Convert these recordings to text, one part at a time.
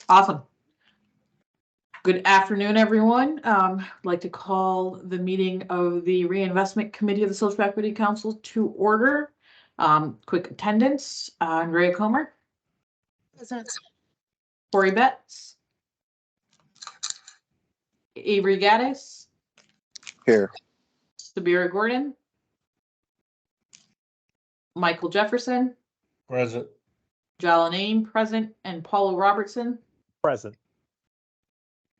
Awesome. Good afternoon, everyone. I'd like to call the meeting of the Reinvestment Committee of the Social Equity Council to order. Quick attendance, Andrea Comer. Present. Corey Betts. Avery Gaddis. Here. Sabira Gordon. Michael Jefferson. Present. Jalanane, present, and Paula Robertson. Present.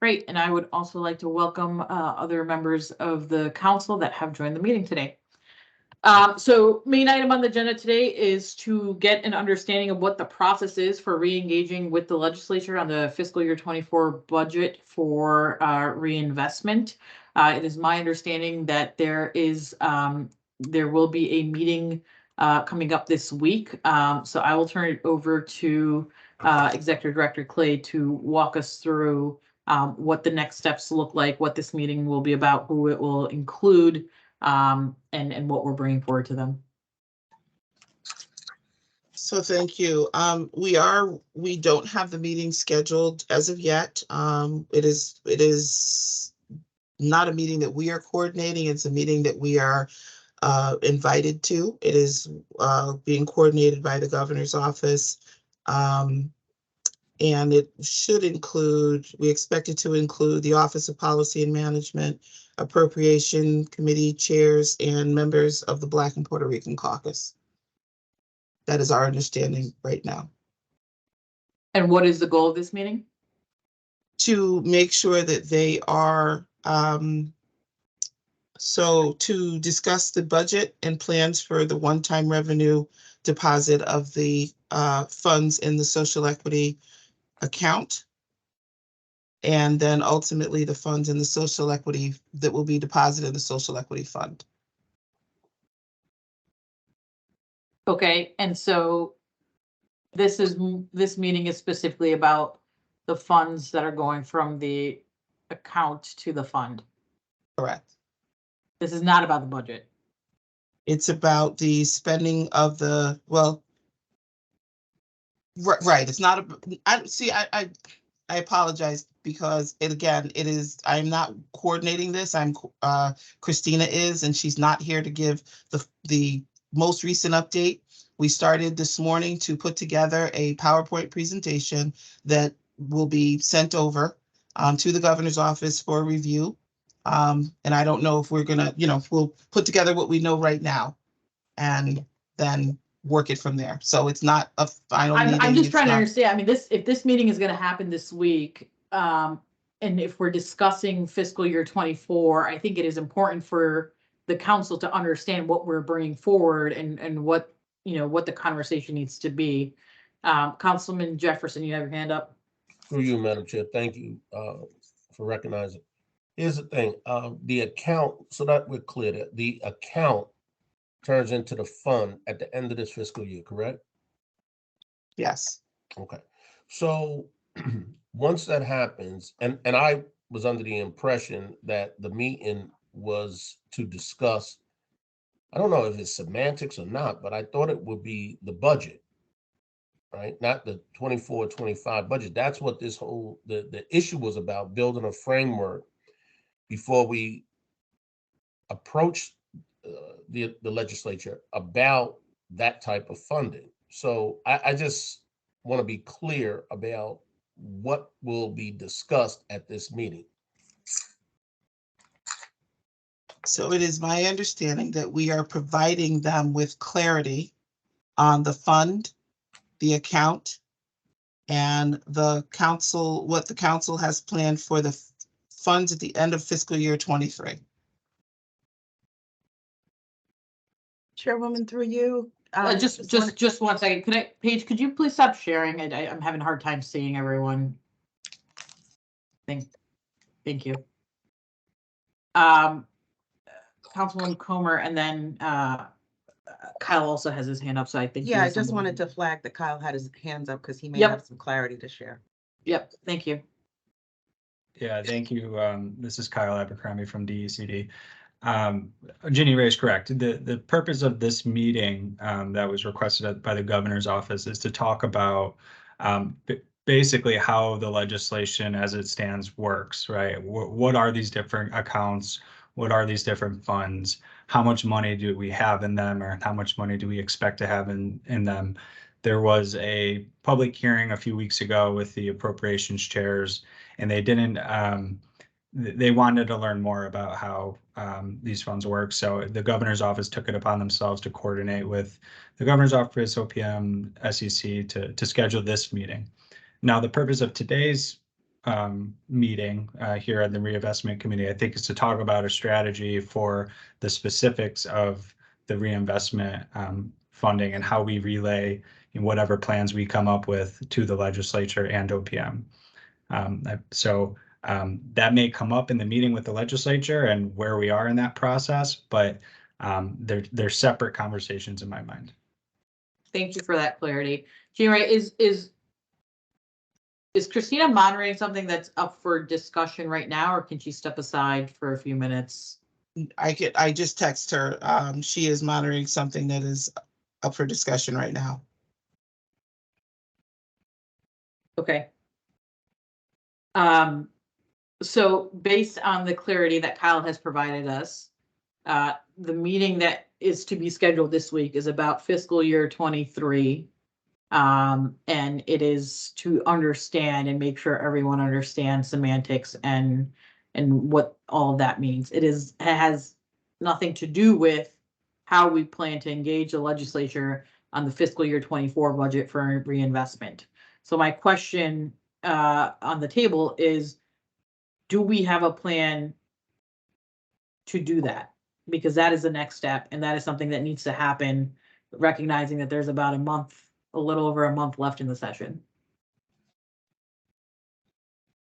Great, and I would also like to welcome other members of the council that have joined the meeting today. So main item on the agenda today is to get an understanding of what the process is for re-engaging with the legislature on the fiscal year 24 budget for reinvestment. It is my understanding that there will be a meeting coming up this week. So I will turn it over to Executive Director Clay to walk us through what the next steps look like, what this meeting will be about, who it will include, and what we're bringing forward to them. So thank you. We don't have the meeting scheduled as of yet. It is not a meeting that we are coordinating. It's a meeting that we are invited to. It is being coordinated by the governor's office. And it should include, we expect it to include the Office of Policy and Management, Appropriation Committee chairs, and members of the Black and Puerto Rican Caucus. That is our understanding right now. And what is the goal of this meeting? To make sure that they are, so to discuss the budget and plans for the one-time revenue deposit of the funds in the social equity account, and then ultimately the funds in the social equity that will be deposited in the social equity fund. Okay, and so this meeting is specifically about the funds that are going from the account to the fund. Correct. This is not about the budget. It's about the spending of the, well, right, it's not, I apologize because it is, I'm not coordinating this. Christina is, and she's not here to give the most recent update. We started this morning to put together a PowerPoint presentation that will be sent over to the governor's office for review. And I don't know if we're gonna, we'll put together what we know right now and then work it from there. So it's not a final meeting. I'm just trying to understand. I mean, if this meeting is going to happen this week, and if we're discussing fiscal year 24, I think it is important for the council to understand what we're bringing forward and what, what the conversation needs to be. Councilman Jefferson, you have your hand up. Through you, Madam Chair. Thank you for recognizing. Here's the thing, the account, so that we're clear, that the account turns into the fund at the end of this fiscal year, correct? Yes. Okay. So once that happens, and I was under the impression that the meeting was to discuss, I don't know if it's semantics or not, but I thought it would be the budget, right? Not the 24-25 budget. That's what this whole, the issue was about, building a framework before we approach the legislature about that type of funding. So I just want to be clear about what will be discussed at this meeting. So it is my understanding that we are providing them with clarity on the fund, the account, and the council, what the council has planned for the funds at the end of fiscal year 23. Chairwoman, through you. Just 1 second. Paige, could you please stop sharing? I'm having a hard time seeing everyone. Thank you. Councilwoman Comer, and then Kyle also has his hand up, so I think. Yeah, I just wanted to flag that Kyle had his hands up because he may have some clarity to share. Yep, thank you. Yeah, thank you. This is Kyle Abercrombie from DECD. Ginny Ray is correct. The purpose of this meeting that was requested by the governor's office is to talk about basically how the legislation as it stands works, right? What are these different accounts? What are these different funds? How much money do we have in them, or how much money do we expect to have in them? There was a public hearing a few weeks ago with the appropriations chairs, and they didn't, they wanted to learn more about how these funds work. So the governor's office took it upon themselves to coordinate with the governor's office, OPM, SEC to schedule this meeting. Now, the purpose of today's meeting here at the Reinvestment Committee, I think, is to talk about a strategy for the specifics of the reinvestment funding and how we relay whatever plans we come up with to the legislature and OPM. That may come up in the meeting with the legislature and where we are in that process, but they're separate conversations in my mind. Thank you for that clarity. Jeannie, is Christina monitoring something that's up for discussion right now, or can she step aside for a few minutes? I just text her. She is monitoring something that is up for discussion right now. Okay. So based on the clarity that Kyle has provided us, the meeting that is to be scheduled this week is about fiscal year 23. And it is to understand and make sure everyone understands semantics and what all of that means. It has nothing to do with how we plan to engage the legislature on the fiscal year 24 budget for reinvestment. So my question on the table is, do we have a plan to do that? Because that is the next step, and that is something that needs to happen, recognizing that there's about a little over a month left in the session.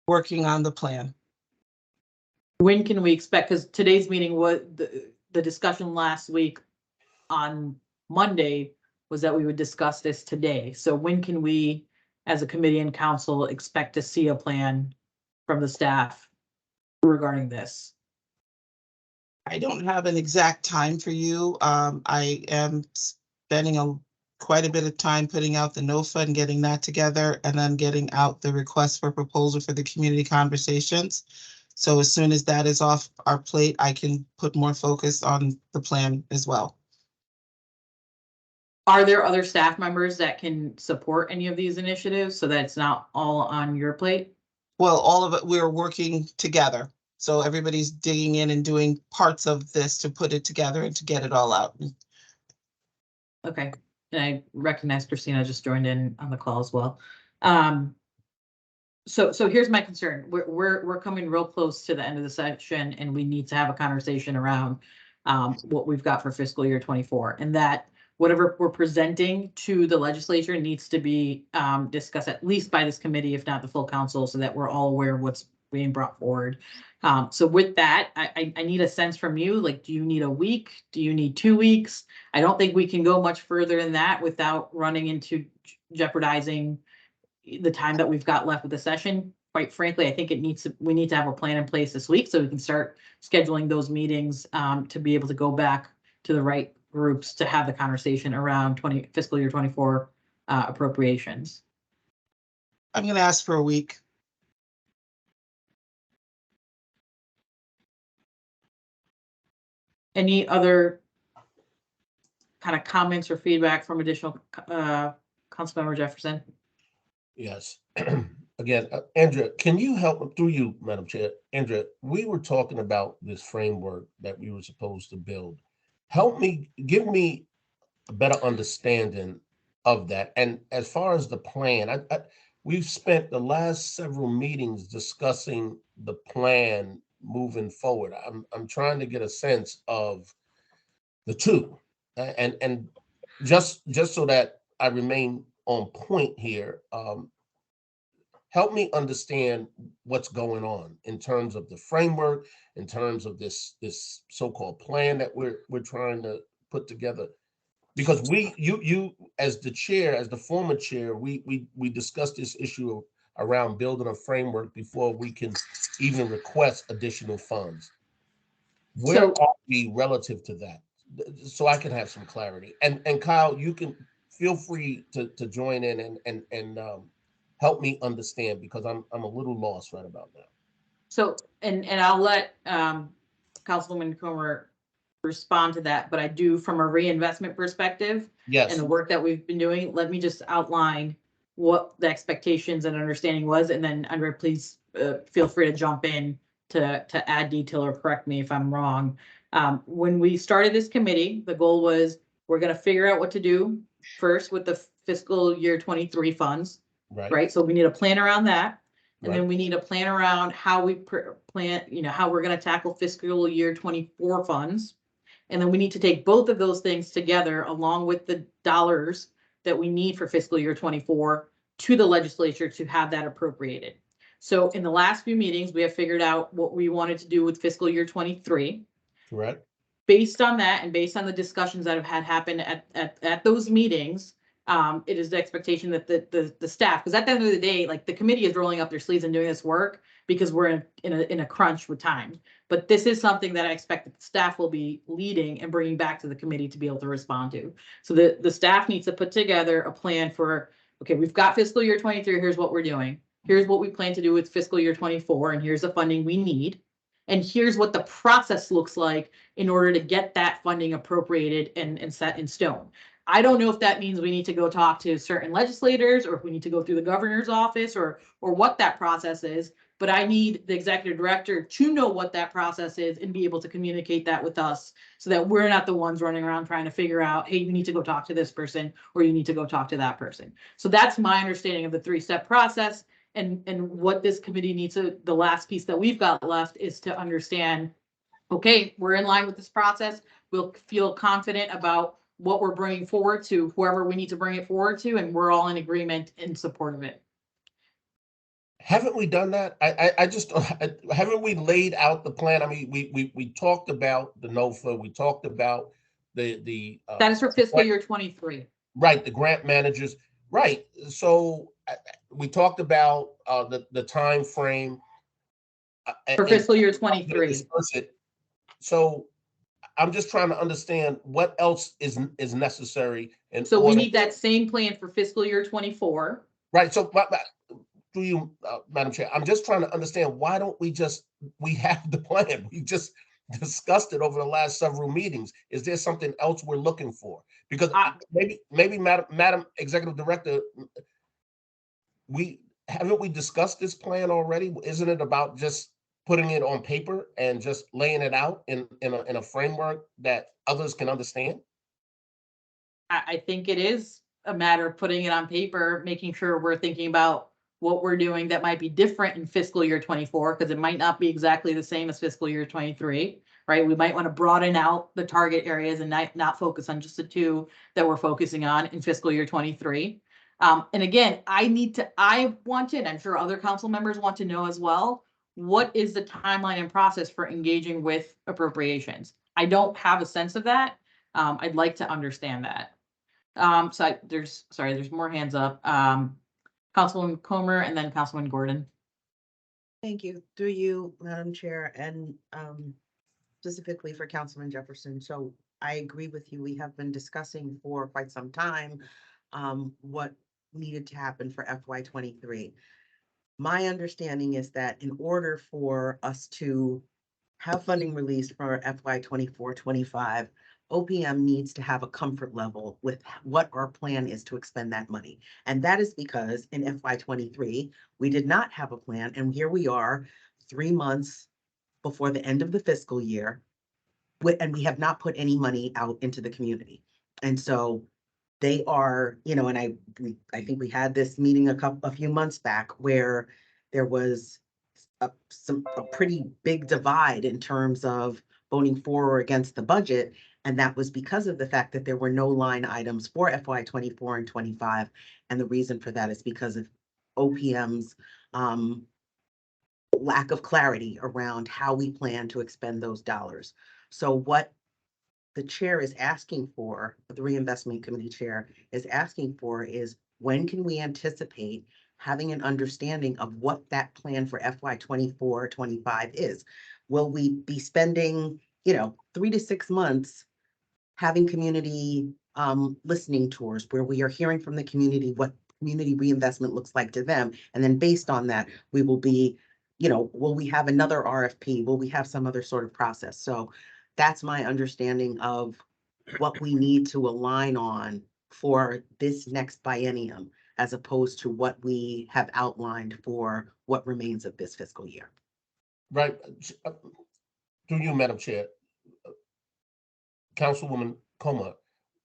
Working on the plan. When can we expect, because today's meeting was, the discussion last week on Monday was that we would discuss this today. So when can we, as a committee and council, expect to see a plan from the staff regarding this? I don't have an exact time for you. I am spending quite a bit of time putting out the NOFA and getting that together, and then getting out the request for proposal for the community conversations. So as soon as that is off our plate, I can put more focus on the plan as well. Are there other staff members that can support any of these initiatives so that it's not all on your plate? Well, all of it, we're working together. So everybody's digging in and doing parts of this to put it together and to get it all out. Okay, and I recognize Christina just joined in on the call as well. So here's my concern. We're coming real close to the end of the session, and we need to have a conversation around what we've got for fiscal year 24, and that whatever we're presenting to the legislature needs to be discussed at least by this committee, if not the full council, so that we're all aware of what's being brought forward. So with that, I need a sense from you, like, do you need a week? Do you need 2 weeks? I don't think we can go much further than that without running into jeopardizing the time that we've got left with the session. Quite frankly, I think we need to have a plan in place this week so we can start scheduling those meetings to be able to go back to the right groups to have the conversation around fiscal year 24 appropriations. I'm going to ask for a week. Any other kind of comments or feedback from additional Councilmember Jefferson? Yes. Again, Andrea, can you help through you, Madam Chair? Andrea, we were talking about this framework that we were supposed to build. Help me, give me a better understanding of that. And as far as the plan, we've spent the last several meetings discussing the plan moving forward. I'm trying to get a sense of the two, and just so that I remain on point here. Help me understand what's going on in terms of the framework, in terms of this so-called plan that we're trying to put together. Because you as the chair, as the former chair, we discussed this issue around building a framework before we can even request additional funds. Where are we relative to that? So I can have some clarity. And Kyle, you can feel free to join in and help me understand, because I'm a little lost right about now. So, and I'll let Councilwoman Comer respond to that, but I do, from a reinvestment perspective Yes, and the work that we've been doing, let me just outline what the expectations and understanding was, and then Andre, please feel free to jump in to add detail or correct me if I'm wrong. When we started this committee, the goal was we're going to figure out what to do first with the fiscal year 23 funds, right, right? So we need a plan around that. And then right, we need a plan around how we plan, how we're going to tackle fiscal year 24 funds. And then we need to take both of those things together along with the dollars that we need for fiscal year 24 to the legislature to have that appropriated. So in the last few meetings, we have figured out what we wanted to do with fiscal year 23. correct, Based on that and based on the discussions that have had happen at those meetings, it is the expectation that the staff, because at the end of the day, like, the committee is rolling up their sleeves and doing this work because we're in a crunch with time. But this is something that I expect that the staff will be leading and bringing back to the committee to be able to respond to. So the staff needs to put together a plan for, okay, we've got fiscal year 23, here's what we're doing. Here's what we plan to do with fiscal year 24, and here's the funding we need. And here's what the process looks like in order to get that funding appropriated and set in stone. I don't know if that means we need to go talk to certain legislators, or if we need to go through the governor's office, or what that process is. But I need the executive director to know what that process is and be able to communicate that with us, so that we're not the ones running around trying to figure out, hey, you need to go talk to this person, or you need to go talk to that person. So that's my understanding of the 3-step process. And what this committee needs to, the last piece that we've got left is to understand, okay, we're in line with this process. We'll feel confident about what we're bringing forward to whoever we need to bring it forward to, and we're all in agreement in support of it. haven't we done that? I just, haven't we laid out the plan? I mean, we talked about the NOFA, we talked about the That is for fiscal year 23. right, the grant managers, right, so we talked about the time frame. For And fiscal year how we're gonna 23. disperse it. So I'm just trying to understand what else is necessary in So we order. need that same plan for fiscal year 24. Right, so through you, Madam Chair, I'm just trying to understand, why don't we have the plan? We just discussed it over the last several meetings. Is there something else we're looking for? Because maybe Madam Executive Director, haven't we discussed this plan already? Isn't it about just putting it on paper and just laying it out in a framework that others can understand? I think it is a matter of putting it on paper, making sure we're thinking about what we're doing that might be different in fiscal year 24, because it might not be exactly the same as fiscal year 23, right? We might want to broaden out the target areas and not focus on just the 2 that we're focusing on in fiscal year 23. And again, I want to, and I'm sure other council members want to know as well, what is the timeline and process for engaging with appropriations? I don't have a sense of that. I'd like to understand that. So there's more hands up. Councilwoman Comer and then Councilman Gordon. Thank you. Through you, Madam Chair, and specifically for Councilman Jefferson. So I agree with you. We have been discussing for quite some time what needed to happen for FY23. My understanding is that in order for us to have funding released for FY24-25, OPM needs to have a comfort level with what our plan is to expend that money. And that is because in FY23, we did not have a plan. And here we are 3 months before the end of the fiscal year, and we have not put any money out into the community. And so they are, and I think we had this meeting a few months back where there was a pretty big divide in terms of voting for or against the budget. And that was because of the fact that there were no line items for FY24 and 25. And the reason for that is because of OPM's lack of clarity around how we plan to expend those dollars. So what the chair is asking for, the Reinvestment Committee chair is asking for, is when can we anticipate having an understanding of what that plan for FY24-25 is? Will we be spending, 3 to 6 months having community listening tours where we are hearing from the community what community reinvestment looks like to them. And then based on that, we will be, will we have another RFP? Will we have some other sort of process? So that's my understanding of what we need to align on for this next biennium, as opposed to what we have outlined for what remains of this fiscal year. Right. Through you, Madam Chair, Councilwoman Coma,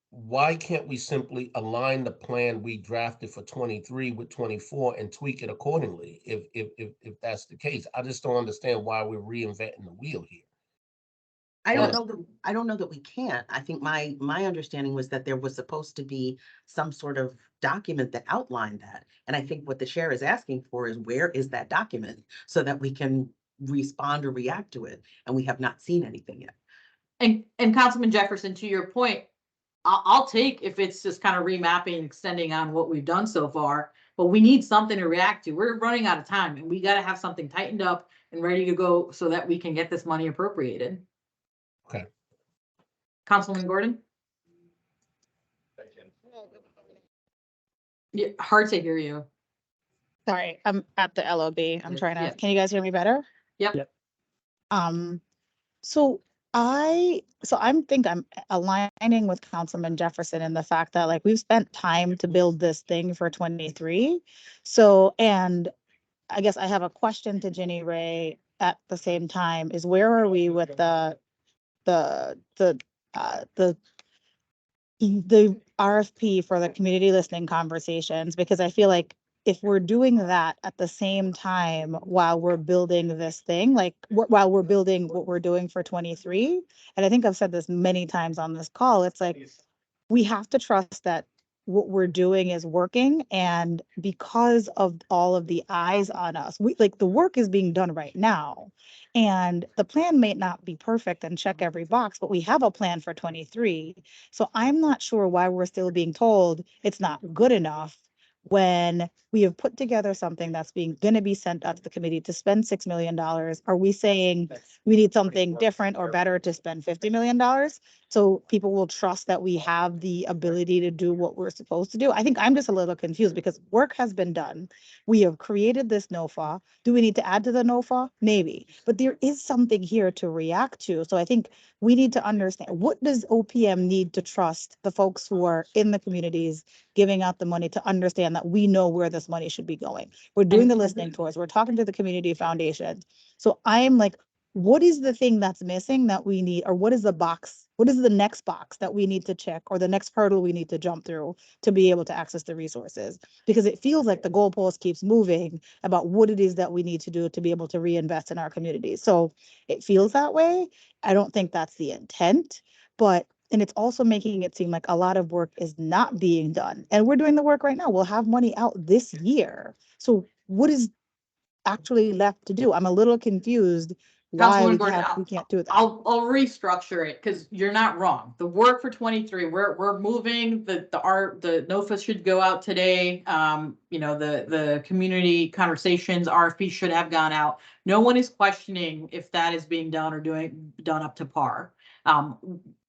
why can't we simply align the plan we drafted for 23 with 24 and tweak it accordingly? If that's the case, I just don't understand why we're reinventing the wheel here. I don't know that we can't. I think my understanding was that there was supposed to be some sort of document that outlined that. And I think what the chair is asking for is, where is that document so that we can respond or react to it? And we have not seen anything yet. And Councilman Jefferson, to your point, I'll take if it's just kind of remapping, extending on what we've done so far, but we need something to react to. We're running out of time and we got to have something tightened up and ready to go so that we can get this money appropriated. Okay. Councilman Gordon? Yeah, hard to hear you. Sorry, I'm at the LOB. I'm trying to, Yeah. can you guys hear me better? Yep. So I'm aligning with Councilman Jefferson in the fact that like we've spent time to build this thing for 23. So, and I guess I have a question to Ginny Ray at the same time is, where are we with the RFP for the community listening conversations? Because I feel like if we're doing that at the same time while we're building this thing, like while we're building what we're doing for 23, and I think I've said this many times on this call, it's like we have to trust that what we're doing is working. And because of all of the eyes on us, the work is being done right now. And the plan may not be perfect and check every box, but we have a plan for 23. So I'm not sure why we're still being told it's not good enough when we have put together something that's going to be sent out to the committee to spend $6 million. Are we saying we need something different or better to spend $50 million? So people will trust that we have the ability to do what we're supposed to do. I think I'm just a little confused because work has been done. We have created this NOFA. Do we need to add to the NOFA? Maybe, but there is something here to react to. So I think we need to understand, what does OPM need to trust the folks who are in the communities giving out the money to understand that we know where this money should be going. We're doing the listening tours. We're talking to the community foundations. So I'm like, what is the thing that's missing that we need, or what is the box? What is the next box that we need to check, or the next hurdle we need to jump through to be able to access the resources? Because it feels like the goalpost keeps moving about what it is that we need to do to be able to reinvest in our communities. So it feels that way. I don't think that's the intent, and it's also making it seem like a lot of work is not being done. And we're doing the work right now. We'll have money out this year. So what is actually left to do? I'm a little confused why Councilwoman we Gordon, can't do that. I'll restructure it because you're not wrong. The work for 23, we're moving the NOFA should go out today. The community conversations RFP should have gone out. No one is questioning if that is being done or done up to par.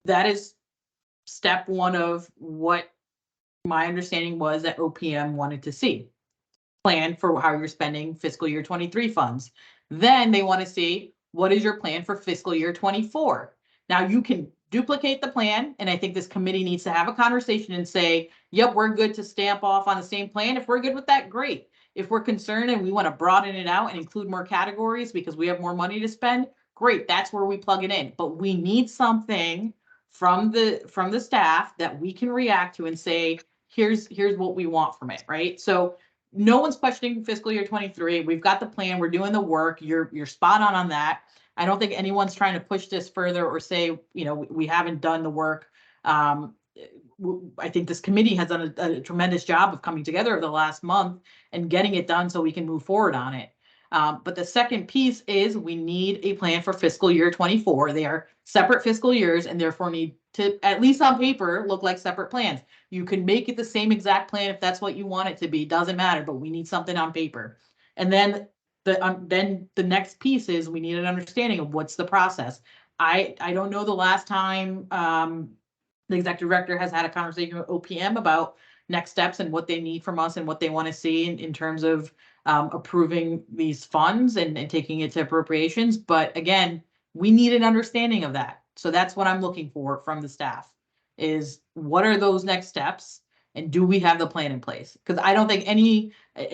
That is step one of what my understanding was that OPM wanted to see. Plan for how you're spending fiscal year 23 funds. Then they want to see, what is your plan for fiscal year 24? Now you can duplicate the plan, and I think this committee needs to have a conversation and say, yep, we're good to stamp off on the same plan. If we're good with that, great. If we're concerned and we want to broaden it out and include more categories because we have more money to spend, great, that's where we plug it in. But we need something from the staff that we can react to and say, here's what we want from it, right? So no one's questioning fiscal year 23. We've got the plan. We're doing the work. You're spot on that. I don't think anyone's trying to push this further or say, we haven't done the work. I think this committee has done a tremendous job of coming together over the last month and getting it done so we can move forward on it. But the second piece is we need a plan for fiscal year 24. They are separate fiscal years and therefore need to, at least on paper, look like separate plans. You can make it the same exact plan if that's what you want it to be. Doesn't matter, but we need something on paper. And then the next piece is we need an understanding of what's the process. I don't know the last time the executive director has had a conversation with OPM about next steps and what they need from us and what they want to see in terms of approving these funds and taking it to appropriations. But again, we need an understanding of that. So that's what I'm looking for from the staff is what are those next steps? And do we have the plan in place? Because I don't think and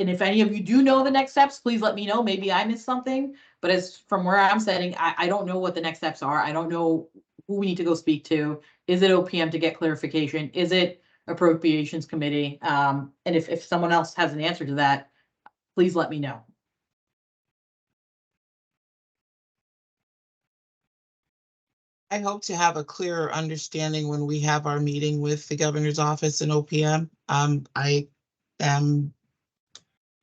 if any of you do know the next steps, please let me know. Maybe I missed something. But as from where I'm sitting, I don't know what the next steps are. I don't know who we need to go speak to. Is it OPM to get clarification? Is it Appropriations Committee? And if someone else has an answer to that, please let me know. I hope to have a clearer understanding when we have our meeting with the governor's office and OPM. I am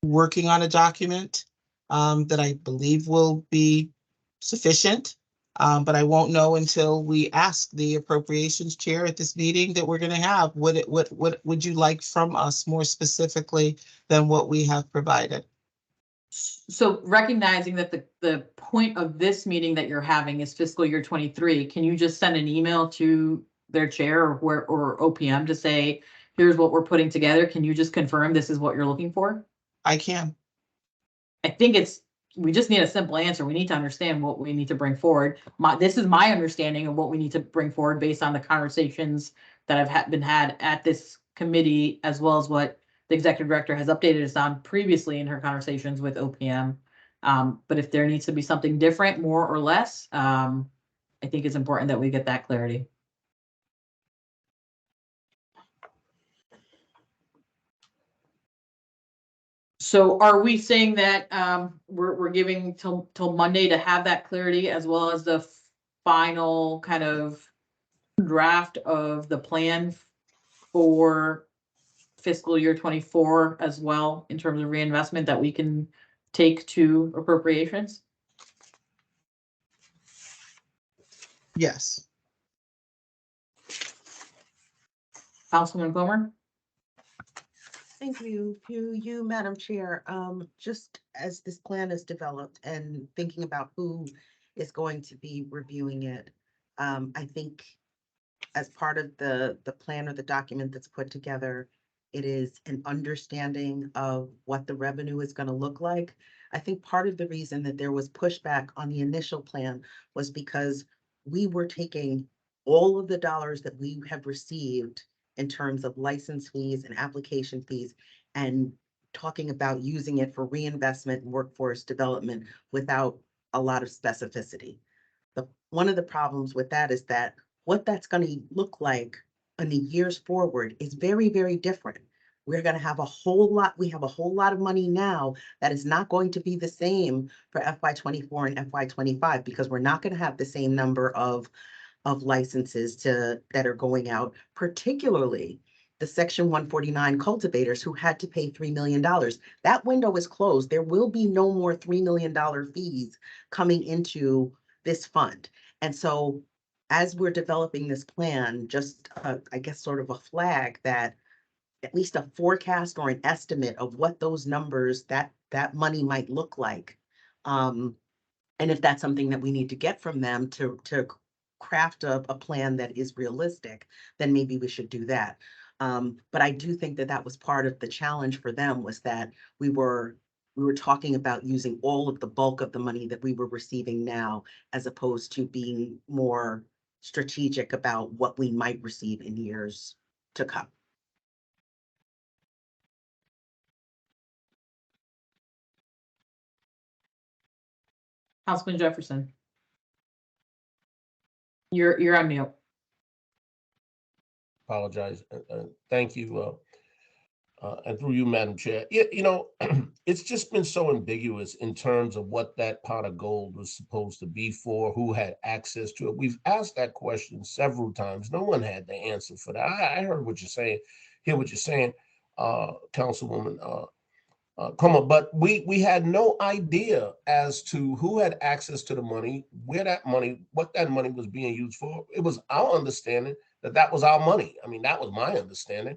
working on a document that I believe will be sufficient. But I won't know until we ask the appropriations chair at this meeting that we're going to have. What would you like from us more specifically than what we have provided? So recognizing that the point of this meeting that you're having is fiscal year 23, can you just send an email to their chair or OPM to say, here's what we're putting together? Can you just confirm this is what you're looking for? I can. I think we just need a simple answer. We need to understand what we need to bring forward. This is my understanding of what we need to bring forward based on the conversations that have been had at this committee, as well as what the executive director has updated us on previously in her conversations with OPM. But if there needs to be something different, more or less, I think it's important that we get that clarity. So are we saying that we're giving till Monday to have that clarity as well as the final kind of draft of the plan for fiscal year 24 as well in terms of reinvestment that we can take to appropriations? Yes. Councilman Gomer? Thank you to you, Madam Chair. Just as this plan is developed and thinking about who is going to be reviewing it, I think as part of the plan or the document that's put together, it is an understanding of what the revenue is going to look like. I think part of the reason that there was pushback on the initial plan was because we were taking all of the dollars that we have received in terms of license fees and application fees and talking about using it for reinvestment and workforce development without a lot of specificity. One of the problems with that is that what that's going to look like in the years forward is very, very different. We're going to have a whole lot, we have a whole lot of money now that is not going to be the same for FY24 and FY25 because we're not going to have the same number of licenses that are going out, particularly the Section 149 cultivators who had to pay $3 million. That window is closed. There will be no more $3 million fees coming into this fund. And so as we're developing this plan, just I guess sort of a flag that at least a forecast or an estimate of what those numbers, that money might look like. And if that's something that we need to get from them to craft a plan that is realistic, then maybe we should do that. But I do think that that was part of the challenge for them was that we were talking about using all of the bulk of the money that we were receiving now, as opposed to being more strategic about what we might receive in years to come. Councilman Jefferson? You're on mute. Apologize. Thank you. And through you, Madam Chair. You know, it's just been so ambiguous in terms of what that pot of gold was supposed to be for, who had access to it. We've asked that question several times. No one had the answer for that. I heard what you're saying, hear what you're saying, Councilwoman Comer, but we had no idea as to who had access to the money, where that money, what that money was being used for. It was our understanding that was our money. I mean, that was my understanding.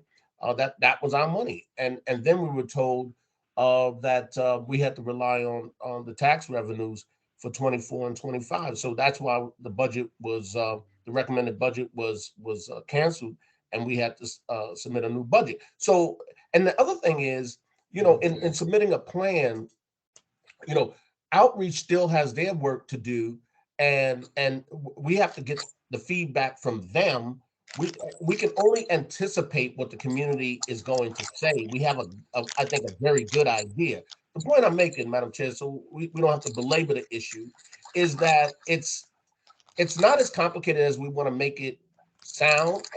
That was our money, and then we were told that we had to rely on the tax revenues for 24 and 25. So that's why the budget was the recommended budget was canceled, and we had to submit a new budget. So, and the other thing is, in submitting a plan, outreach still has their work to do, and we have to get the feedback from them. We can only anticipate what the community is going to say. We have I think, a very good idea. The point I'm making, Madam Chair, so we don't have to belabor the issue, is that it's not as complicated as we want to make it sound.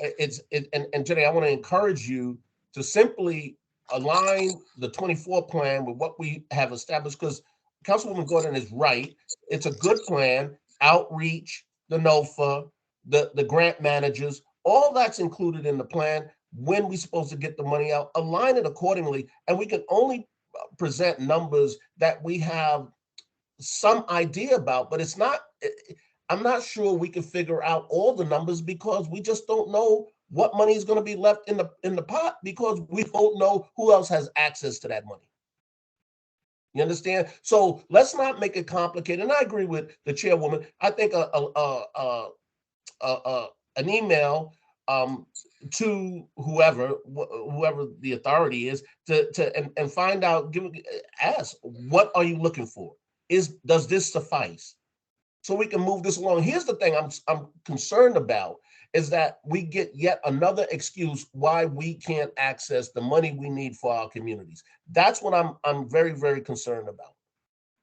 And Jenny, I want to encourage you to simply align the 24 plan with what we have established, because Councilwoman Gordon is right. It's a good plan. Outreach, the NOFA, the grant managers, all that's included in the plan. When we're supposed to get the money out, align it accordingly, and we can only present numbers that we have some idea about, but it's not. I'm not sure we can figure out all the numbers, because we just don't know what money is going to be left in the pot, because we don't know who else has access to that money. You understand? So let's not make it complicated. And I agree with the chairwoman. I think an email to whoever the authority is and find out, ask, what are you looking for? Does this suffice? So we can move this along. Here's the thing I'm concerned about, is that we get yet another excuse why we can't access the money we need for our communities. That's what I'm very, very concerned about.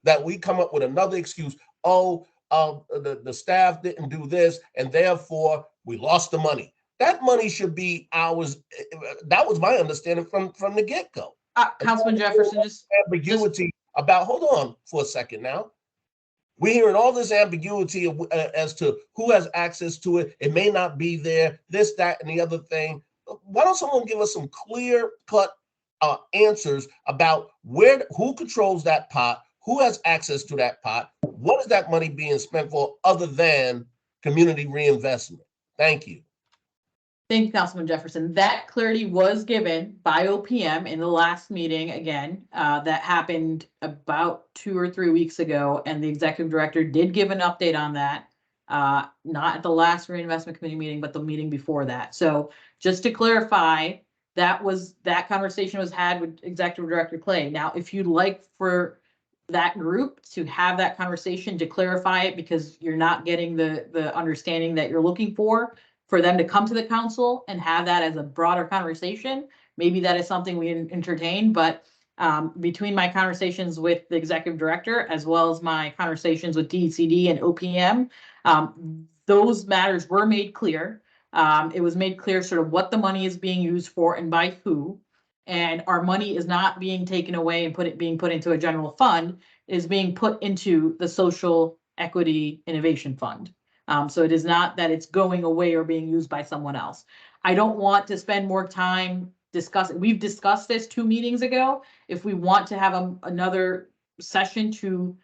That we come up with another excuse. Oh, the staff didn't do this, and therefore we lost the money. That money should be ours. That was my understanding from the get-go. Councilman Jefferson, ambiguity about. Hold on for a second now. We're hearing all this ambiguity as to who has access to it. It may not be there, this, that, and the other thing. Why don't someone give us some clear-cut answers about who controls that pot, who has access to that pot, what is that money being spent for other than community reinvestment? Thank you. Thank you, Councilman Jefferson. That clarity was given by OPM in the last meeting again, that happened about 2 or 3 weeks ago, and the executive director did give an update on that. Not at the last reinvestment committee meeting, but the meeting before that. So just to clarify, that conversation was had with Executive Director Clay. Now, if you'd like for that group to have that conversation to clarify it, because you're not getting the understanding that you're looking for them to come to the council and have that as a broader conversation, maybe that is something we entertain. But between my conversations with the executive director, as well as my conversations with DCD and OPM, those matters were made clear. It was made clear sort of what the money is being used for and by who. And our money is not being taken away and being put into a general fund. It is being put into the Social Equity Innovation Fund. So it is not that it's going away or being used by someone else. I don't want to spend more time discussing. We've discussed this 2 meetings ago. If we want to have another session to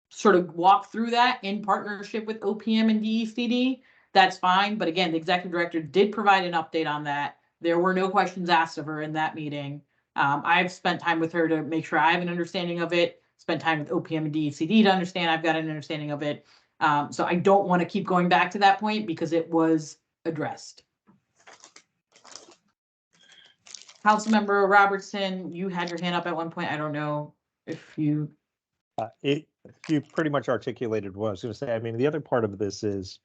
sort of walk through that in partnership with OPM and DECD, that's fine. But again, the executive director did provide an update on that. There were no questions asked of her in that meeting. I've spent time with her to make sure I have an understanding of it, spent time with OPM and DECD to understand I've got an understanding of it. So I don't want to keep going back to that point because it was addressed. Councilmember Robertson, you had your hand up at one point. I don't know if you. You pretty much articulated what I was going to say. I mean, the other part of this is,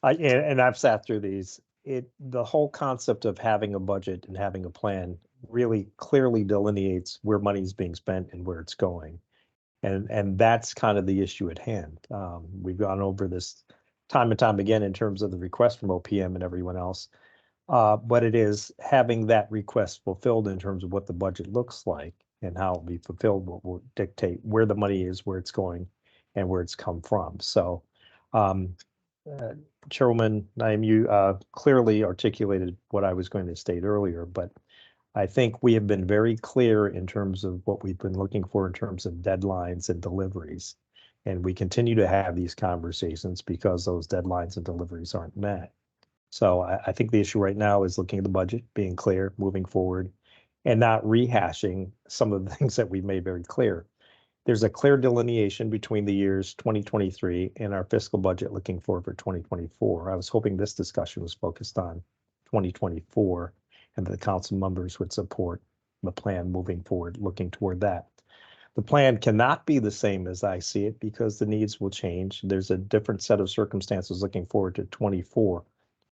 and I've sat through these. The whole concept of having a budget and having a plan really clearly delineates where money's being spent and where it's going. And that's kind of the issue at hand. We've gone over this time and time again in terms of the request from OPM and everyone else. But it is having that request fulfilled in terms of what the budget looks like and how it'll be fulfilled will dictate where the money is, where it's going, and where it's come from. So, Chairwoman Naim, you clearly articulated what I was going to state earlier, but I think we have been very clear in terms of what we've been looking for in terms of deadlines and deliveries. And we continue to have these conversations because those deadlines and deliveries aren't met. So I think the issue right now is looking at the budget, being clear, moving forward, and not rehashing some of the things that we've made very clear. There's a clear delineation between the years 2023 and our fiscal budget looking forward for 2024. I was hoping this discussion was focused on 2024, and the council members would support the plan moving forward, looking toward that. The plan cannot be the same as I see it because the needs will change. There's a different set of circumstances looking forward to 24.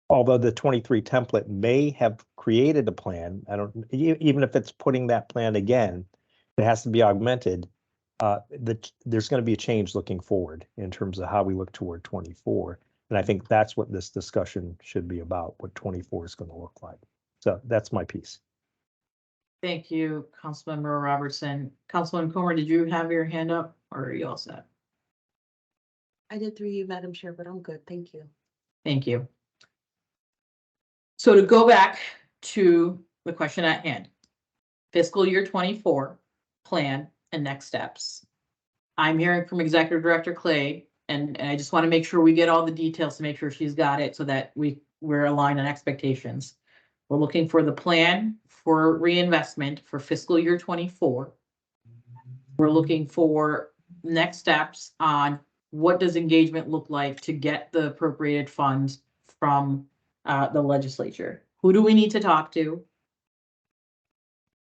Although the 23 template may have created a plan, even if it's putting that plan again, it has to be augmented. There's going to be a change looking forward in terms of how we look toward 24. And I think that's what this discussion should be about, what 24 is going to look like. So that's my piece. Thank you, Councilmember Robertson. Councilman Comer, did you have your hand up or are you all set? I did through you, Madam Chair, but I'm good. Thank you. Thank you. So to go back to the question at hand, fiscal year 24 plan and next steps. I'm hearing from Executive Director Clay, and I just want to make sure we get all the details to make sure she's got it so that we're aligned on expectations. We're looking for the plan for reinvestment for fiscal year 24. We're looking for next steps on what does engagement look like to get the appropriated funds from the legislature. Who do we need to talk to?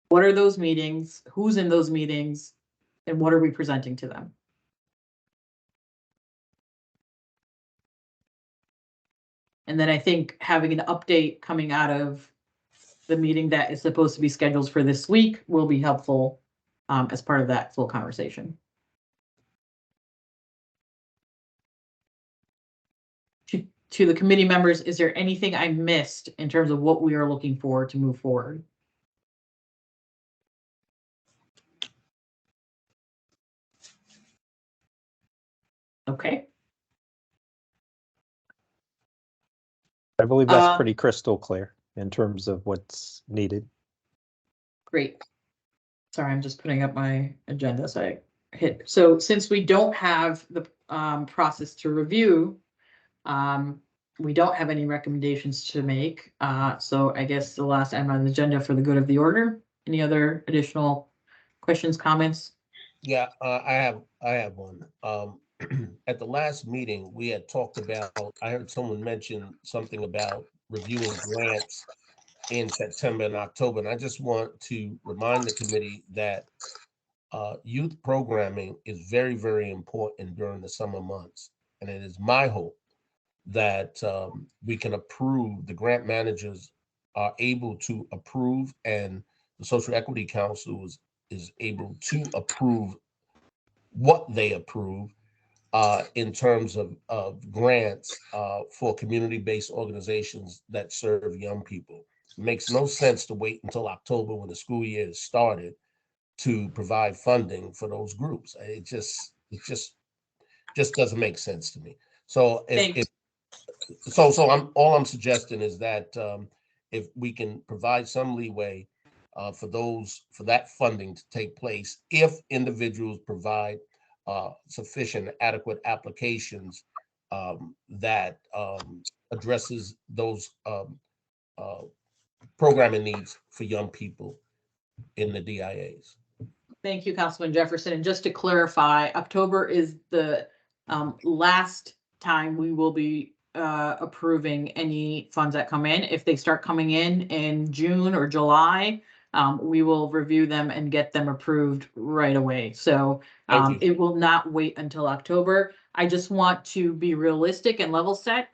What are those meetings? Who's in those meetings? And what are we presenting to them? And then I think having an update coming out of the meeting that is supposed to be scheduled for this week will be helpful as part of that full conversation. To the committee members, is there anything I missed in terms of what we are looking for to move forward? Okay. I believe that's pretty crystal clear in terms of what's needed. Great. Sorry, I'm just putting up my agenda, so I hit. So since we don't have the process to review, we don't have any recommendations to make. So I guess the last item on the agenda for the good of the order. Any other additional questions, comments? Yeah, I have one. At the last meeting, we had talked about, I heard someone mention something about reviewing grants in September and October. And I just want to remind the committee that youth programming is very, very important during the summer months. And it is my hope that we can approve, the grant managers are able to approve, and the Social Equity Council is able to approve what they approve in terms of grants for community-based organizations that serve young people. It makes no sense to wait until October when the school year has started to provide funding for those groups. It just doesn't make sense to me. So all I'm suggesting is that if we can provide some leeway for that funding to take place, if individuals provide sufficient, adequate applications that addresses those programming needs for young people in the DIAs. Thank you, Councilman Jefferson. And just to clarify, October is the last time we will be approving any funds that come in. If they start coming in June or July, we will review them and get them approved right away. So it will not wait until October. I just want to be realistic and level set.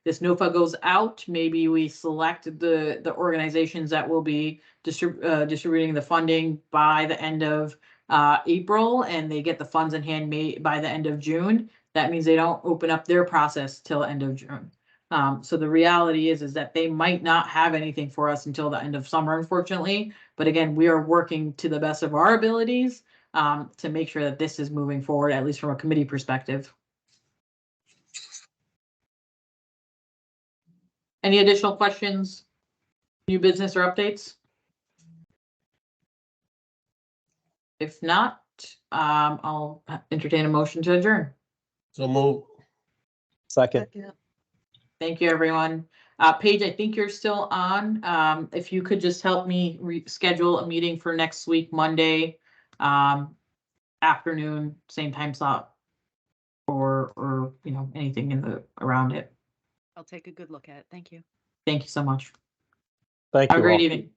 This NOFA goes out. Maybe we select the organizations that will be distributing the funding by the end of April, and they get the funds in hand by the end of June. That means they don't open up their process till end of June. So the reality is that they might not have anything for us until the end of summer, unfortunately. But again, we are working to the best of our abilities to make sure that this is moving forward, at least from a committee perspective. Any additional questions, new business or updates? If not, I'll entertain a motion to adjourn. So move. Second. Thank you, everyone. Paige, I think you're still on. If you could just help me reschedule a meeting for next week, Monday, afternoon, same time slot, or anything around it. I'll take a good look at it. Thank you. Thank you so much. Thank Have a you all. great evening.